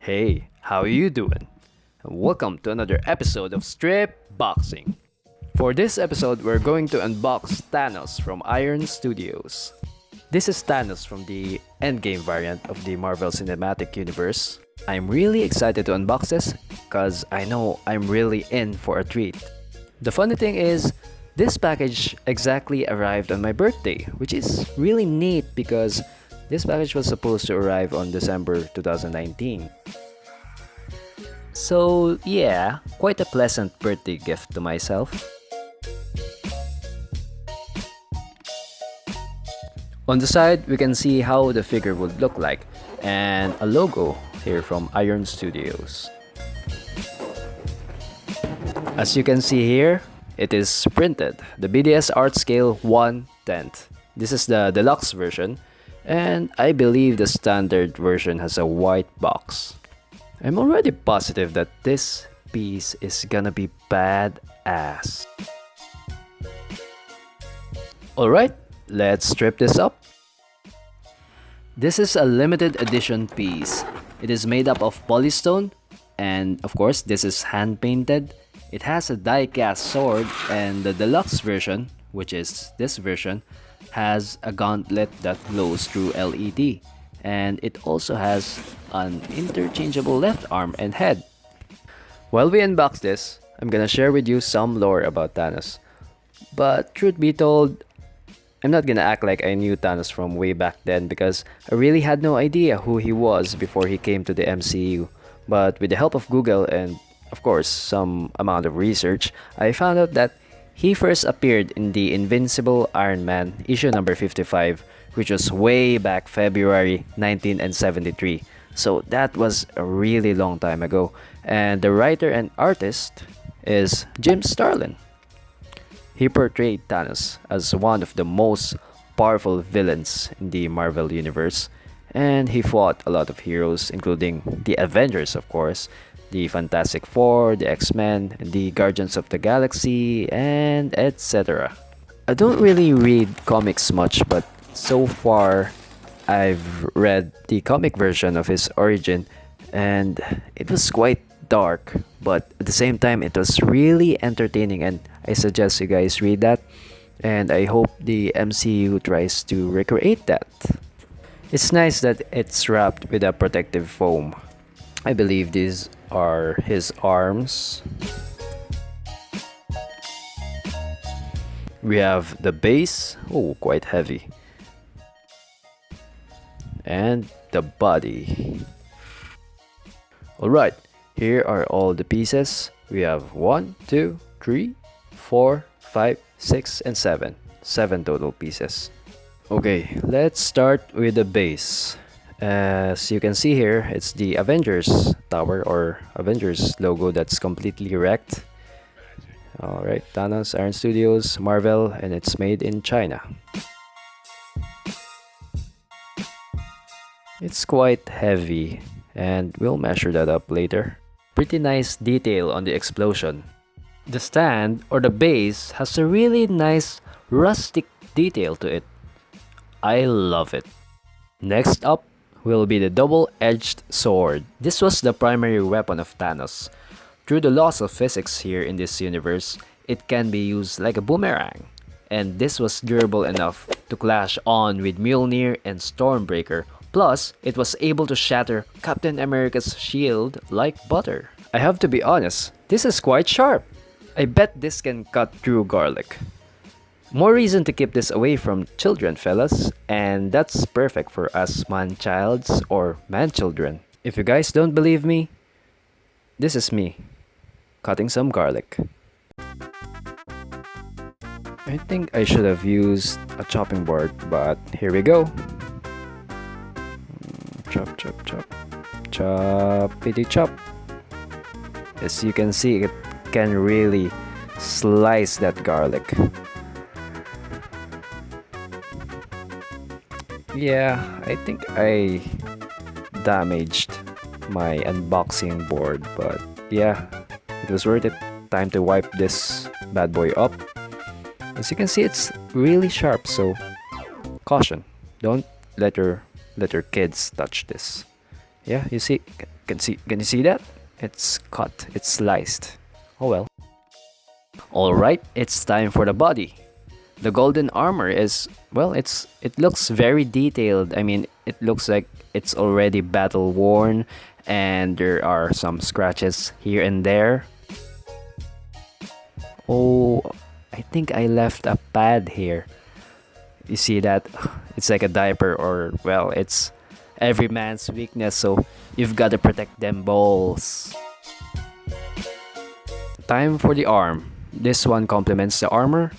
Hey, how you doing? Welcome to another episode of Strip Boxing. For this episode, we're going to unbox Thanos from Iron Studios. This is Thanos from the Endgame variant of the Marvel Cinematic Universe. I'm really excited to unbox this because I know I'm really in for a treat. The funny thing is, this package exactly arrived on my birthday, which is really neat because this package was supposed to arrive on December 2019. So yeah, quite a pleasant birthday gift to myself. On the side, we can see how the figure would look like and a logo here from Iron Studios. As you can see here, it is printed, the BDS art scale 1/10. This is the deluxe version, and I believe the standard version has a white box. I'm already positive that this piece is gonna be badass. Alright, let's strip this up. This is a limited edition piece. It is made up of polystone, and of course this is hand painted. It has a die-cast sword, and the deluxe version, which is this version, has a gauntlet that glows through LED, and it also has an interchangeable left arm and head. While we unbox this, I'm gonna share with you some lore about Thanos. But truth be told, I'm not gonna act like I knew Thanos from way back then because I really had no idea who he was before he came to the MCU. But with the help of Google and of course some amount of research, I found out that he first appeared in the Invincible Iron Man issue number 55, which was way back February 1973. So that was a really long time ago. And the writer and artist is Jim Starlin. He portrayed Thanos as one of the most powerful villains in the Marvel Universe, and he fought a lot of heroes, including the Avengers, of course, the Fantastic Four, the X-Men, the Guardians of the Galaxy, and etc. I don't really read comics much, but so far I've read the comic version of his origin, and it was quite dark, but at the same time it was really entertaining, and I suggest you guys read that, and I hope the MCU tries to recreate that. It's nice that it's wrapped with a protective foam. I believe these are his arms. We have the base, oh, quite heavy, and the body. Alright, here are all the pieces. We have 1, 2, 3, 4, 5, 6, and 7. 7 total pieces. Okay, let's start with the base. As you can see here, it's the Avengers tower or Avengers logo that's completely wrecked. Alright, Thanos, Iron Studios, Marvel, and it's made in China. It's quite heavy, and we'll measure that up later. Pretty nice detail on the explosion. The stand or the base has a really nice rustic detail to it. I love it. Next up will be the double-edged sword. This was the primary weapon of Thanos. Through the laws of physics here in this universe, it can be used like a boomerang. And this was durable enough to clash on with Mjolnir and Stormbreaker. Plus, it was able to shatter Captain America's shield like butter. I have to be honest, this is quite sharp. I bet this can cut through garlic. More reason to keep this away from children, fellas, and that's perfect for us man-childs or man-children. If you guys don't believe me, this is me cutting some garlic. I think I should have used a chopping board, but here we go. Chop, chop, chop. Choppity chop. As you can see, it can really slice that garlic. Yeah, I think I damaged my unboxing board, but yeah, it was worth it. Time to wipe this bad boy up. As you can see, it's really sharp, so caution. Don't let your kids touch this. Yeah, you see, can you see that? It's cut, it's sliced. Oh well. Alright, it's time for the body. The golden armor is, well, it looks very detailed. I mean, it looks like it's already battle worn, and there are some scratches here and there. Oh, I think I left a pad here. You see that? It's like a diaper, or well, it's every man's weakness, so you've got to protect them balls. Time for the arm. This one complements the armor,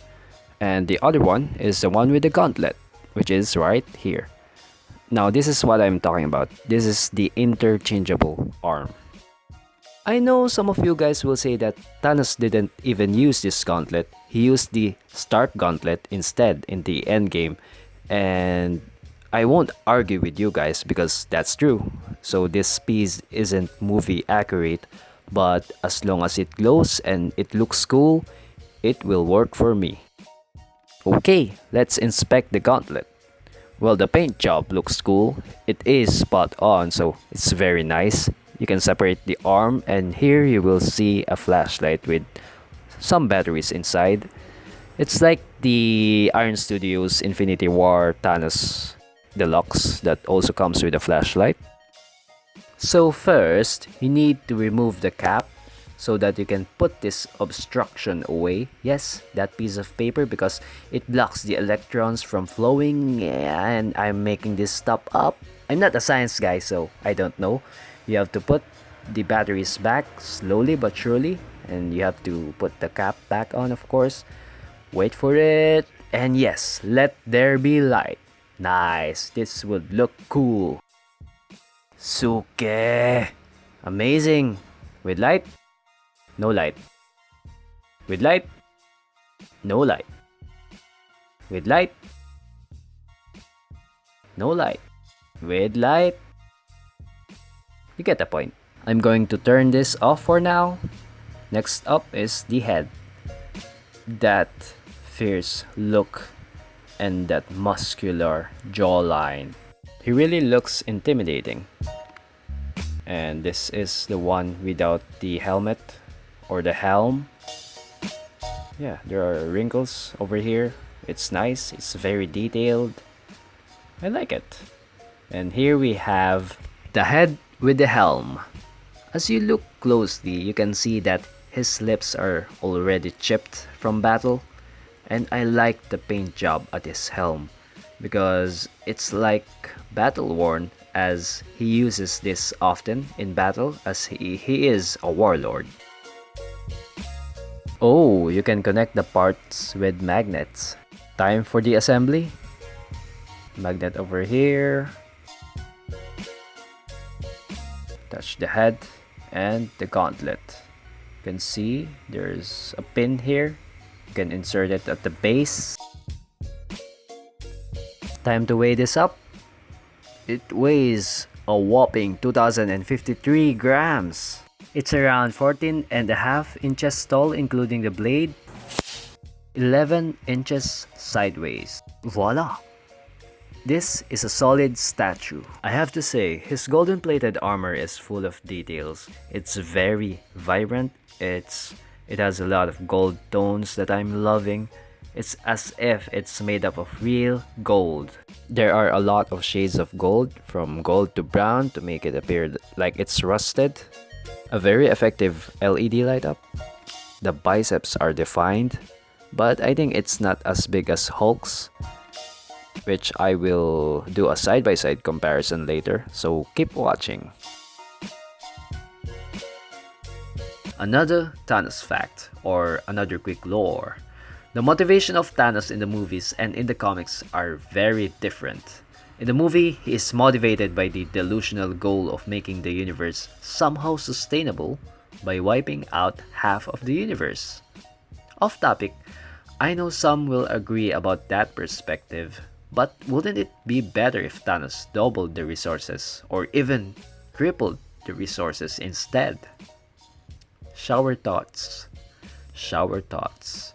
and the other one is the one with the gauntlet, which is right here. Now, this is what I'm talking about. This is the interchangeable arm. I know some of you guys will say that Thanos didn't even use this gauntlet. He used the Start Gauntlet instead in the endgame, and I won't argue with you guys because that's true. So this piece isn't movie accurate, but as long as it glows and it looks cool, it will work for me. Okay, let's inspect the gauntlet. Well, the paint job looks cool. It is spot on, so it's very nice. You can separate the arm, and here you will see a flashlight with some batteries inside. It's like the Iron Studios Infinity War Thanos Deluxe that also comes with a flashlight. So first, you need to remove the cap so that you can put this obstruction away. Yes, that piece of paper, because it blocks the electrons from flowing, and I'm making this stuff up. I'm not a science guy, so I don't know. You have to put the batteries back slowly but surely, and you have to put the cap back on, of course. Wait for it, and yes, let there be light. Nice, this would look cool. Suke! Amazing! With light? No light. With light? No light. With light? No light. With light? You get the point. I'm going to turn this off for now. Next up is the head. That fierce look and that muscular jawline. He really looks intimidating. And this is the one without the helmet or the helm. Yeah, there are wrinkles over here. It's nice, it's very detailed. I like it. And here we have the head with the helm. As you look closely, you can see that his lips are already chipped from battle. And I like the paint job at his helm, because it's like battle worn, as he uses this often in battle, as he is a warlord. Oh, you can connect the parts with magnets. Time for the assembly. Magnet over here. Touch the head and the gauntlet. You can see there's a pin here. You can insert it at the base. Time to weigh this up. It weighs a whopping 2053 grams. It's around 14.5 inches tall, including the blade, 11 inches sideways. Voila! This is a solid statue. I have to say, his golden plated armor is full of details. It's very vibrant. It has a lot of gold tones that I'm loving. It's as if it's made up of real gold. There are a lot of shades of gold, from gold to brown, to make it appear like it's rusted. A very effective LED light up. The biceps are defined, but I think it's not as big as Hulk's, which I will do a side-by-side comparison later, so keep watching. Another Thanos fact, or another quick lore. The motivation of Thanos in the movies and in the comics are very different. In the movie, he is motivated by the delusional goal of making the universe somehow sustainable by wiping out half of the universe. Off topic, I know some will agree about that perspective, but wouldn't it be better if Thanos doubled the resources, or even tripled the resources instead? Shower thoughts. Shower thoughts.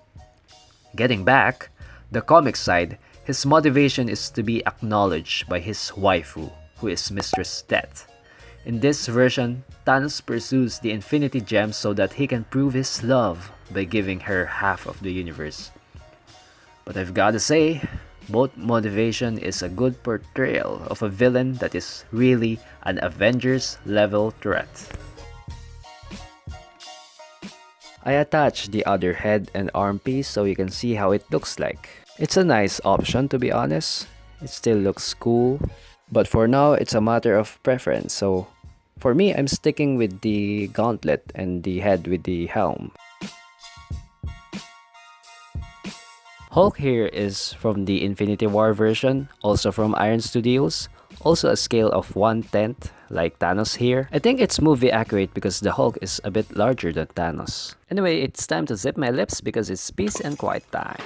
Getting back, the comic side, his motivation is to be acknowledged by his waifu, who is Mistress Death. In this version, Thanos pursues the Infinity Gem so that he can prove his love by giving her half of the universe. But I've gotta say, both motivation is a good portrayal of a villain that is really an Avengers level threat. I attached the other head and arm piece so you can see how it looks like. It's a nice option, to be honest. It still looks cool. But for now, it's a matter of preference. So for me, I'm sticking with the gauntlet and the head with the helm. Hulk here is from the Infinity War version, also from Iron Studios, also a scale of 1/10 like Thanos here. I think it's movie accurate because the Hulk is a bit larger than Thanos. Anyway, it's time to zip my lips because it's peace and quiet time.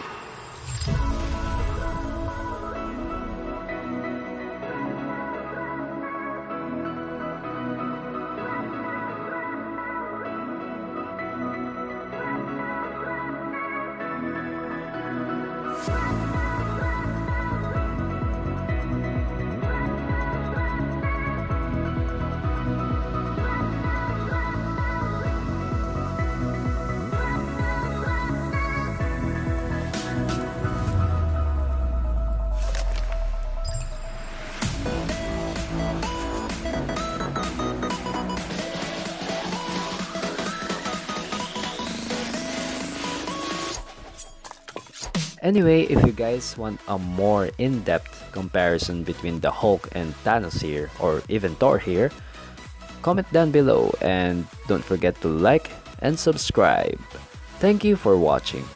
Anyway, if you guys want a more in-depth comparison between the Hulk and Thanos here, or even Thor here, comment down below and don't forget to like and subscribe. Thank you for watching.